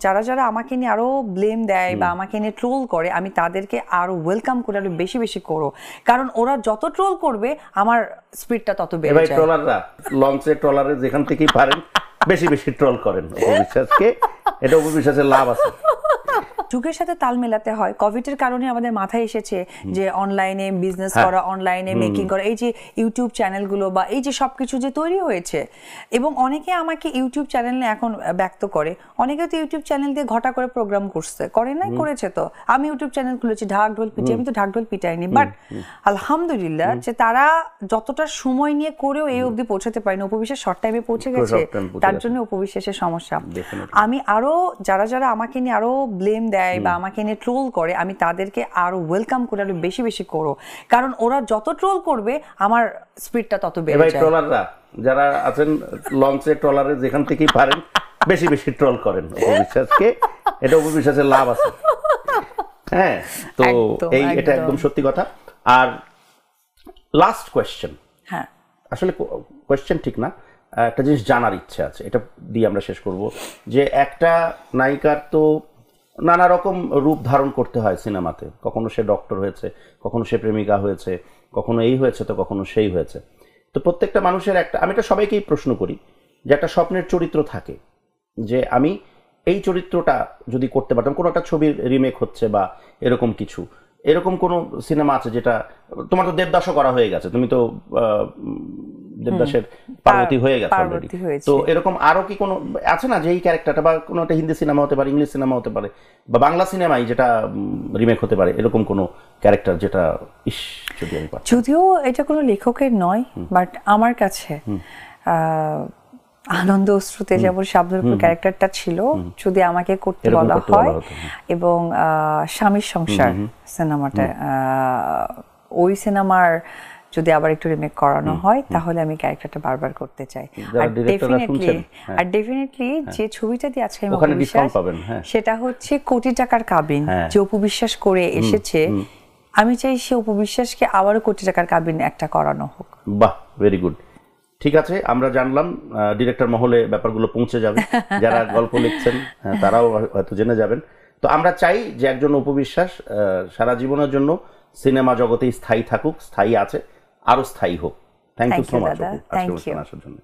যারা যারা আমাকে নিয়ে আরো ব্লেম দেয় বা আমাকে নিয়ে ট্রোল করে আমি তাদেরকে আরো ওয়েলকাম করে আরো বেশি বেশি করো, কারণ ওরা যত ট্রোল করবে আমার স্পিডটা তত বেড়ে যায়। ট্রলাররা লঞ্চে ট্রলারে যেখান থেকেই পারেন বেশি বেশি ট্রোল করেন অপবিশ্বাসকে, এটা অপবিশ্বাসের লাভ আছে। যুগের সাথে তাল মেলাতে হয়। কোভিডের কারণে আমাদের মাথায় এসেছে যে অনলাইনে বিজনেস করা, অনলাইনে মেকিং করা, এই যে ইউটিউব চ্যানেলগুলো বা এই যে সবকিছু যে তৈরি হয়েছে, এবং অনেকে আমাকে ইউটিউব চ্যানেল নিয়ে এখন ব্যক্ত করে। অনেকে তো ইউটিউব চ্যানেল দিয়ে ঘটা করে প্রোগ্রাম করছে, করে নাই, করেছে। তো আমি ইউটিউব চ্যানেল খুলেছি ঢাক ঢোল পিটিয়ে, আমি তো ঢাক ঢোল পিটাইনি, বাট আলহামদুলিল্লাহ যে তারা যতটা সময় নিয়ে করেও এই অবধি পৌঁছাতে পারেনি। উপবিশ্বাস শর্ট টাইমে পৌঁছে গেছে, তার জন্য উপবিশ্বাসের সমস্যা। আমি আরো যারা যারা আমাকে নিয়ে আরো ব্লেম দেয় বা আমাকে নিয়ে ট্রোল করে আমি তাদেরকে আরো ওয়েলকাম করে আরো বেশি বেশি করো, কারণ ওরা যত ট্রোল করবে আমার স্পিডটা তত বেড়ে যায়। ট্রলাররা যারা আছেন লঞ্চে ট্রলারে যেখান থেকেই পারেন বেশি বেশি ট্রোল করেন অপবিশ্বাসকে, এটা অপবিশ্বাসের লাভ আছে। হ্যাঁ, তো এটা একদম সত্যি কথা। আর লাস্ট কোয়েশ্চেন, হ্যাঁ আসলে কোয়েশ্চেন ঠিক না, একটা জিনিস জানার ইচ্ছে আছে, এটা দিয়ে আমরা শেষ করব। যে একটা নায়িকার তো নানা রকম রূপ ধারণ করতে হয় সিনেমাতে, কখনো সে ডক্টর হয়েছে, কখনো সে প্রেমিকা হয়েছে, কখনো এই হয়েছে, তো কখনো সেই হয়েছে। তো প্রত্যেকটা মানুষের একটা, আমি এটা সবাইকেই প্রশ্ন করি, যে একটা স্বপ্নের চরিত্র থাকে, যে আমি এই চরিত্রটা যদি করতে পারতাম, কোনো একটা ছবির রিমেক হচ্ছে বা এরকম কিছু, এরকম কোনো সিনেমা আছে যেটা, তোমার তো দেবদাসও করা হয়ে গেছে, তুমি তো দেবদাসের পার্বতী হয়ে গেছে অলরেডি, তো এরকম আরো কি কোনো আছে না যে এই ক্যারেক্টারটা, বা কোনো একটা হিন্দি সিনেমা হতে পারে, ইংলিশ সিনেমা হতে পারে, বা বাংলা সিনেমায় যেটা রিমেক হতে পারে, এরকম কোনো ক্যারেক্টার যেটা যদি আমি পাচ্ছি? যদিও এটা কোনো লেখকের নয়, বাট আমার কাছে আনন্দ অশ্রুতে যেমন শাবনুরপুর ক্যারেক্টারটা ছিল, যদি আমাকে করতে বলা হয়, এবং স্বামীর সংসার সিনেমাটা, ওই সিনেমার যদি আবার একটু রিমেক করানো হয়, তাহলে আমি ক্যারেক্টারটা বারবার করতে চাই। আর ডেফিনেটলি যে ছবিটা দিয়ে আজকে আমি অপবিশ্বাস, সেটা হচ্ছে কোটি টাকার কাবিন, যে অপবিশ্বাস করে এসেছে, আমি চাই সে অপবিশ্বাসকে আবারও কোটি টাকার কাবিন একটা করানো হোক। বাহ, ভেরি গুড। ঠিক আছে, আমরা জানলাম ডিরেক্টর মহলে ব্যাপারগুলো পৌঁছে যাবে, যারা গল্প লিখছেন তারাও হয়তো জেনে যাবেন। তো আমরা চাই যে একজন অপবিশ্বাস সারা জীবনের জন্য সিনেমা জগতেই স্থায়ী থাকুক, স্থায়ী আছে, আরো স্থায়ী হোক। থ্যাংক ইউ সো মাচ আজকে আসার জন্য।